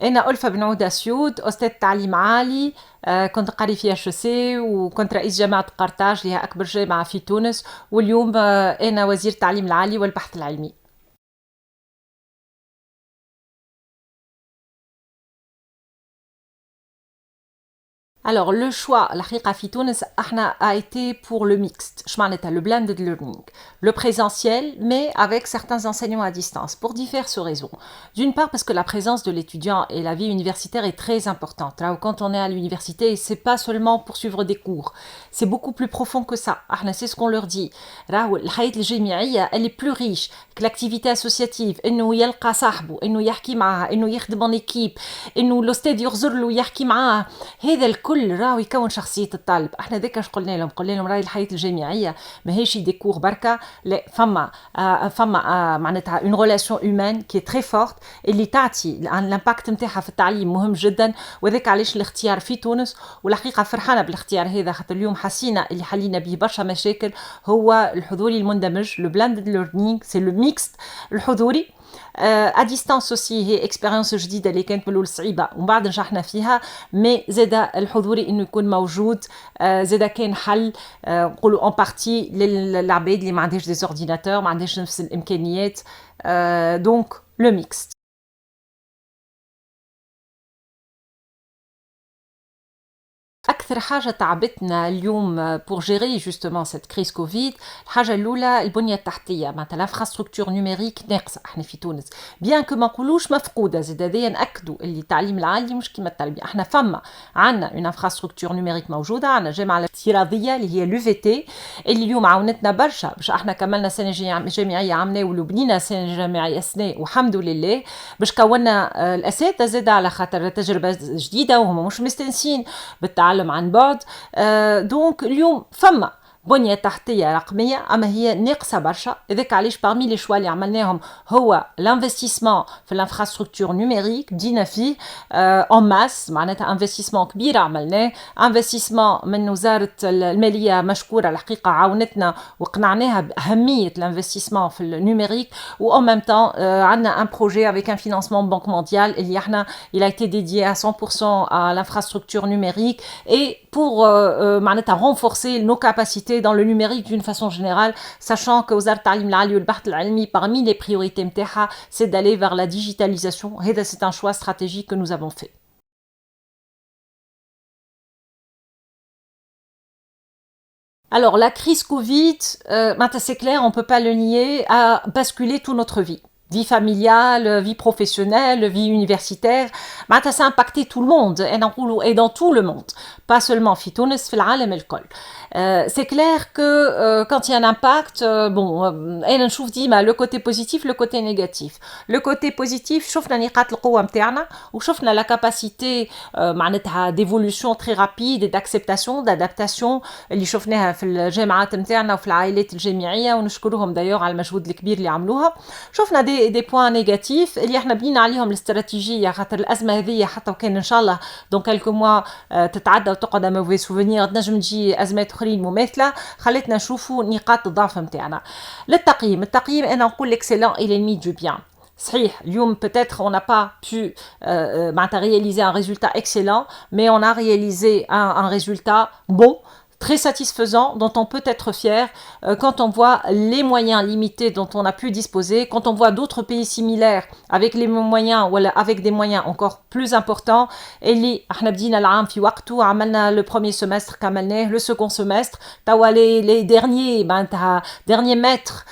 أنا ألفة بن عودة سيود، أستاذ تعليم عالي. كنت قاري في HEC وكنت رئيس جامعة قرطاج اللي هي أكبر جامعة في تونس. واليوم أنا وزير التعليم العالي والبحث العلمي. Alors, le choix, الحقيقة في تونس احنا a été pour le mixte. Je معناتها le blended learning. Le présentiel, mais avec certains enseignements à distance, pour diverses raisons. D'une part, parce que la présence de l'étudiant et la vie universitaire est très importante. Là, quand on est à l'université, c'est pas seulement pour suivre des cours. C'est beaucoup plus profond que ça. احنا c'est ce qu'on leur dit. راهو الحياة الجامعية, elle est plus riche que l'activité associative. إنه يلقى صاحبه, إنه يحكي معاه, إنه يخدم en équipe, إنه الأستاذ يغزر له ويحكي معاه. هذا الكل راهو يكون شخصية الطالب. احنا ذاك اش قلنا لهم راهي الحياة الجامعية ماهيش دي كور بركة، لا فما معناتها اون ريلاسيون هيومان كي تري فورت اللي تعطي الامباكت نتاعها في التعليم مهم جدا. وذاك علاش الاختيار في تونس، والحقيقة فرحانة بالاختيار هذا خاطر اليوم حسينا اللي حلينا به برشا مشاكل هو الحضوري المندمج، لو بلاندد ليرنينغ سي لو ميكست الحضوري. ا ديستانس اوسي هي اكسبيريونس جديده اللي كانت من الاول صعيبه ومن بعد نجحنا فيها، مي زاده الحضوري انه يكون موجود. زاده كان حل نقولوا اون بارتي للعباد اللي ما عندهاش دي اورديناتور، ما عندهاش نفس الامكانيات. دونك لو ميكس. أكثر حاجة تعبتنا اليوم بور جيري جوستومون سيت كريز كوفيد، الحاجة الأولى البنية التحتية، معناتها الانفراستركتور نيميريك ناقصة احنا في تونس، بيان كو ما نقولوش مفقودة، زاد هذايا نأكدوا اللي التعليم العالي مش كيما التربية، احنا فما عندنا اون انفراستركتور نيميريك موجودة، عندنا جامعة الافتراضية اللي هي لو في تي اللي اليوم عاونتنا برشا باش احنا كملنا سنة جامعية عامة وبنينا سنة جامعية سنة والحمد لله، باش كونا الأساتذة زاد على خاطر تجربة جديدة وهم مش مستنسين بالتعلم عن بعد. دونك اليوم فما بنية تحتية رقمية أما هي ناقصة برشا. إذاك علاش بارمي لي شوا اللي عملناهم هو الانفستيسمون في الانفراستركتور نيميريك، بدينا فيه اون ماس، معناتها انفستيسمون كبير عملناه، انفستيسمون من وزارة المالية مشكورة الحقيقة عاونتنا وقنعناها بأهمية الانفستيسمون في النيميريك، و en même temps عندنا un projet avec un financement de Banque mondiale اللي احنا il a été dédié à 100% à l'infrastructure numérique et pour معناتها renforcer nos capacités dans le numérique d'une façon générale, sachant que وزارة التعليم العالي والبحث العلمي parmi les priorités نتاعها c'est d'aller vers la digitalisation. هذا c'est un choix stratégique que nous avons fait. Alors la crise Covid, c'est clair, on ne peut pas le nier, a basculé toute notre vie. Vie familiale, vie professionnelle, vie universitaire, ça a impacté tout le monde et dans tout le monde, pas seulement في تونس في العالم الكل. C'est clair que quand il y a un impact, انا نشوف ديما le côté positif, le côté négatif. Le côté positif, شفنا نقاط القوة نتاعنا وشفنا la capacité معناتها d'évolution très rapide et d'acceptation, d'adaptation اللي شفناها في الجامعات نتاعنا وفي العائلات الجامعية، ونشكرهم دايوغ على المجهود الكبير اللي عملوها. شفنا دي بوان نيجاتيف اللي احنا بنينا عليهم الاستراتيجيه خاطر الازمه هذه حتى وكان ان شاء الله دون كالكو موا تتعدى وتقعد موفي سوفونير تنجم تجي ازمات اخرين مماثله، خلتنا نشوفوا نقاط الضعف نتاعنا. التقييم انا نقول l'excellent et l'ennemi du bien. صحيح اليوم peut-être on n'a pas pu réaliser un résultat excellent, mais on a réalisé un résultat bon, très satisfaisant, dont on peut être fier quand on voit les moyens limités dont on a pu disposer, quand on voit d'autres pays similaires avec les moyens ou avec des moyens encore plus importants. اللي احنا بدينا العام في وقته، عملنا le premier semestre كملناه، le second semestre توا les derniers derniers mètres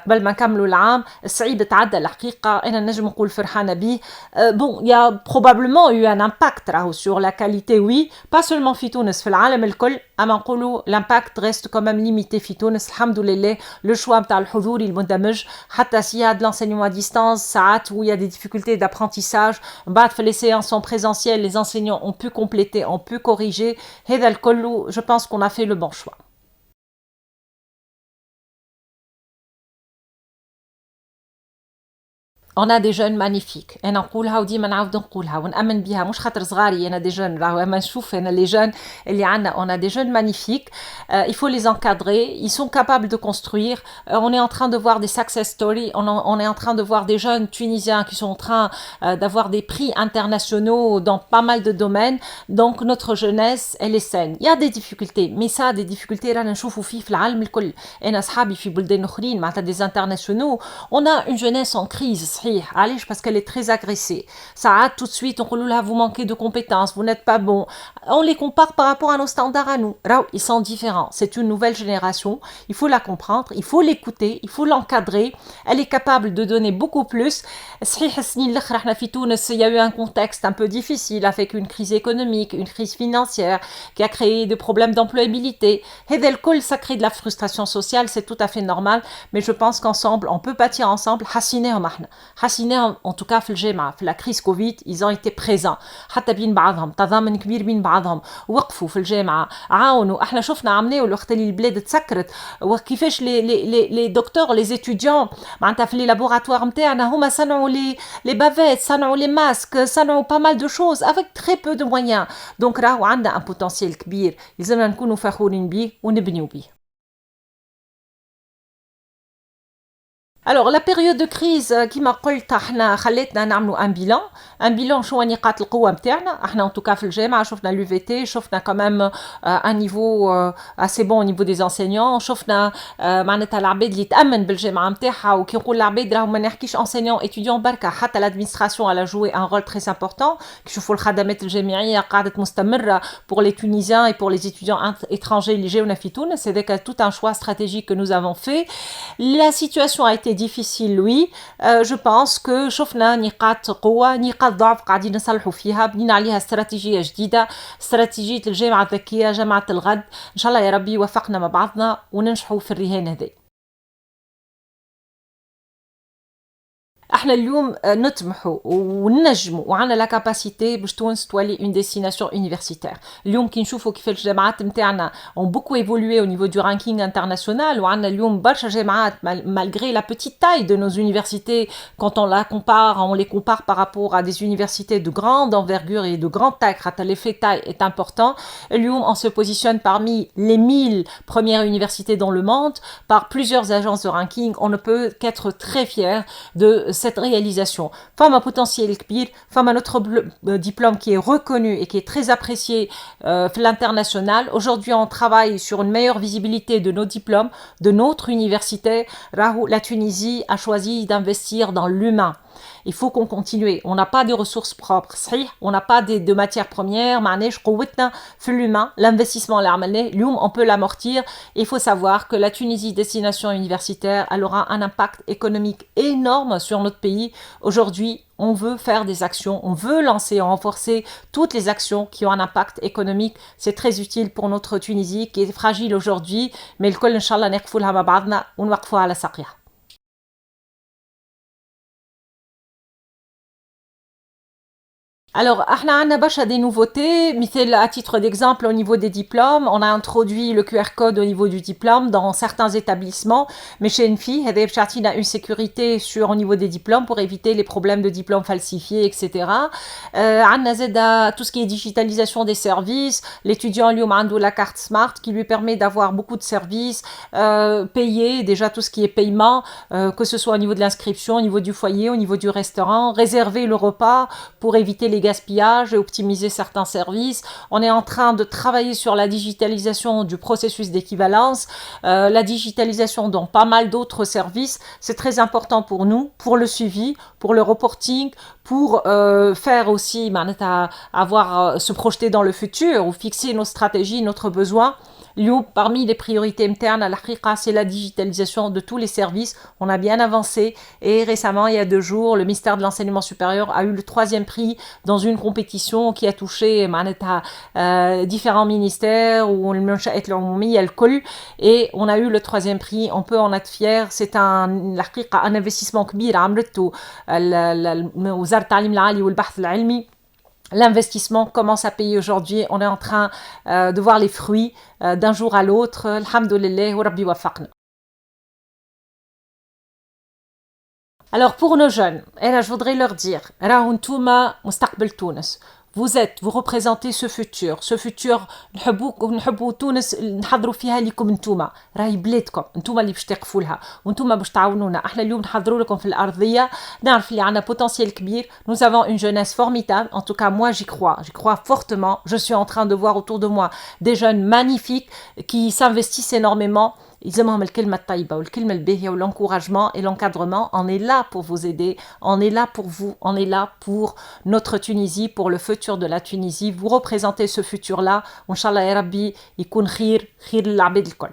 قبل ما نكملوا العام الصعيب تعدى الحقيقة. أنا نجم نقول فرحانة به. Bon, il y a probablement eu un impact sur la qualité, oui, pas seulement في تونس في العالم الكل، أما نقولوا l'impact reste quand même limité في تونس الحمد لله. Le choix نتاع الحضوري المندمج حتى s'il y a de l'enseignement à distance ساعات où il y a des difficultés d'apprentissage، بعد في les séances en présentiel les enseignants ont pu compléter, ont pu corriger. هذا الكل je pense qu'on a fait le bon choix. on a des jeunes magnifiques. انا نقولها وديما نعاود نقولها ونأمن بها مش خاطر صغاري انا دي jeunes راهو اما نشوف انا les jeunes اللي عندنا on a des jeunes magnifiques. Il faut les encadrer, ils sont capables de construire. On est en train de voir des success stories, on est en train de voir des jeunes tunisiens qui sont en train d'avoir des prix internationaux dans pas mal de domaines. Donc notre jeunesse elle est saine. Il y a des difficultés mais ça des difficultés رانا نشوفوا فيه في العالم الكل. انا اصحابي في بلدان اخرين معناتها des internationaux, on a une jeunesse en crise. علاش parce qu'elle est très agressée. Ça tout de suite on dit là vous manquez de compétences, vous n'êtes pas bon. On les compare par rapport à nos standards à nous. Là, ils sont différents. C'est une nouvelle génération. Il faut la comprendre, il faut l'écouter, il faut l'encadrer. Elle est capable de donner beaucoup plus. Il y a eu un contexte un peu difficile avec une crise économique, une crise financière qui a créé des problèmes d'employabilité. Ça crée de la frustration sociale, c'est tout à fait normal. Mais je pense qu'ensemble, on peut bâtir ensemble. حسيناهم en tout cas في الجامعة في la crise Covid ils ont été présents حتى بين بعضهم تضامن كبير بين بعضهم وقفوا في الجامعة عاونوا احنا شفنا عملناه الوقت اللي البلاد تسكرت وكيفاش لي دكتور لي étudiants معناتها في لي لابوراتوار نتاعنا هما صنعوا لي بافيت صنعوا لي ماسك صنعوا pas mal de choses avec très peu de moyens. donc راهو عندنا un potentiel كبير لازمنا نكونوا فخورين بيه ونبنيو بيه. Alors la période de crise كيما قلت احنا خلتنا نعملوا ان bilan شو نقاط القوة نتاعنا احنا en tout cas في الجامعة شفنا l'UVT شفنا quand même un niveau assez bon au niveau des enseignants شفنا معناتها العباد اللي تأمن بالجامعة نتاعها وكي نقول العباد راهو ما نحكيش enseignants étudiants بركة حتى l'administration elle a joué un rôle très important كي نشوفوا الخدمات الجامعية قاعدة مستمرة pour les Tunisiens et pour les étudiants étrangers اللي جاونا في تونس. c'est tout un choix stratégique que nous avons fait. La situation a été difficile oui. Je pense que شفنا نقاط قوة نقاط ضعف قاعدين نصلحوا فيها بنينا عليها استراتيجية جديدة استراتيجية الجامعة الذكية جامعة الغد إن شاء الله يا ربي يوفقنا مع بعضنا وننجحوا في الرهان هذا. احنا اليوم نطمحوا وننجموا وعندنا لا كاباسيتي باش تونس تولي اون ديستيناسيون يونيفرسيتير. اليوم كي نشوفوا كيف الجامعات نتاعنا اون بوكو ايفولوي او نيفو دو رانكينغ انترناسيونال وعندنا اليوم برشا جامعات malgré la petite taille de nos universités quand on les compare par rapport à des universités de grande envergure et de grande taille, l'effet taille est important. اليوم on se positionne parmi les 1000 premières universités dans le monde par plusieurs agences de ranking. On ne peut qu'être très fier de cette réalisation. Femme à potentiel kbir, femme à notre diplôme qui est reconnu et qui est très apprécié l'international. Aujourd'hui, on travaille sur une meilleure visibilité de nos diplômes, de notre université. La Tunisie a choisi d'investir dans l'humain. Il faut qu'on continue. On n'a pas de ressources propres. On n'a pas de matières premières. L'humain, l'investissement, on peut l'amortir. Il faut savoir que la Tunisie, destination universitaire, elle aura un impact économique énorme sur notre pays. Aujourd'hui, on veut faire des actions, on veut lancer, renforcer toutes les actions qui ont un impact économique. C'est très utile pour notre Tunisie qui est fragile aujourd'hui. Mais le kol, Inch'Allah, نقفولها مع بعضنا ونوقفوها على ساقيها. Alors, احنا عندنا برشا des nouveautés. مثال à titre d'exemple au niveau des diplômes, on a introduit le QR code au niveau du diplôme dans certains établissements. Mais chez une fille, هذا باش يعطينا une sécurité sur au niveau des diplômes pour éviter les problèmes de diplômes falsifiés, etc. عندنا زاد tout ce qui est digitalisation des services. L'étudiant اليوم عنده la carte smart qui lui permet d'avoir beaucoup de services payés, déjà tout ce qui est paiement, que ce soit au niveau de l'inscription, au niveau du foyer, au niveau du restaurant, réserver le repas pour éviter les gaspillages et optimiser certains services. On est en train de travailler sur la digitalisation du processus d'équivalence, la digitalisation dans pas mal d'autres services. C'est très important pour nous, pour le suivi, pour le reporting, pour faire aussi, se projeter dans le futur ou fixer nos stratégies, notre besoin. Parmi les priorités internes, c'est la digitalisation de tous les services. On a bien avancé et récemment, il y a 2 jours, le ministère de l'Enseignement supérieur a eu le 3e prix dans une compétition qui a touché différents ministères ou et on a eu le 3e prix. On peut en être fier. C'est un investissement كبير عملته وزارة التعليم العالي والبحث العلمي. L'investissement commence à payer aujourd'hui. On est en train de voir les fruits d'un jour à l'autre. Alhamdoulilah wa rabbi wafaqna. Alors pour nos jeunes, et là je voudrais leur dire, راهو نتوما مستقبل تونس. Vous représentez ce futur نحبوا تونس نحضروا فيها لكم نتوما، راهي بلادكم، نتوما اللي باش تقفوا لها، وانتوما باش تعاونونا، احنا اليوم نحضروا لكم في الارضيه، نعرف اللي عندنا potentiel كبير، nous avons une jeunesse formidable, en tout cas moi j'y crois fortement, je suis en train de voir autour de moi des jeunes magnifiques qui s'investissent énormément. يلزمهم الكلمة الطيبة والكلمة الباهية والencouragement et l'encadrement. On est là pour vous aider, on est là pour vous, on est là pour notre Tunisie, pour le futur de la Tunisie. Vous représentez ce futur-là. Inch'Allah ya Rabbi يكون خير للعباد الكل.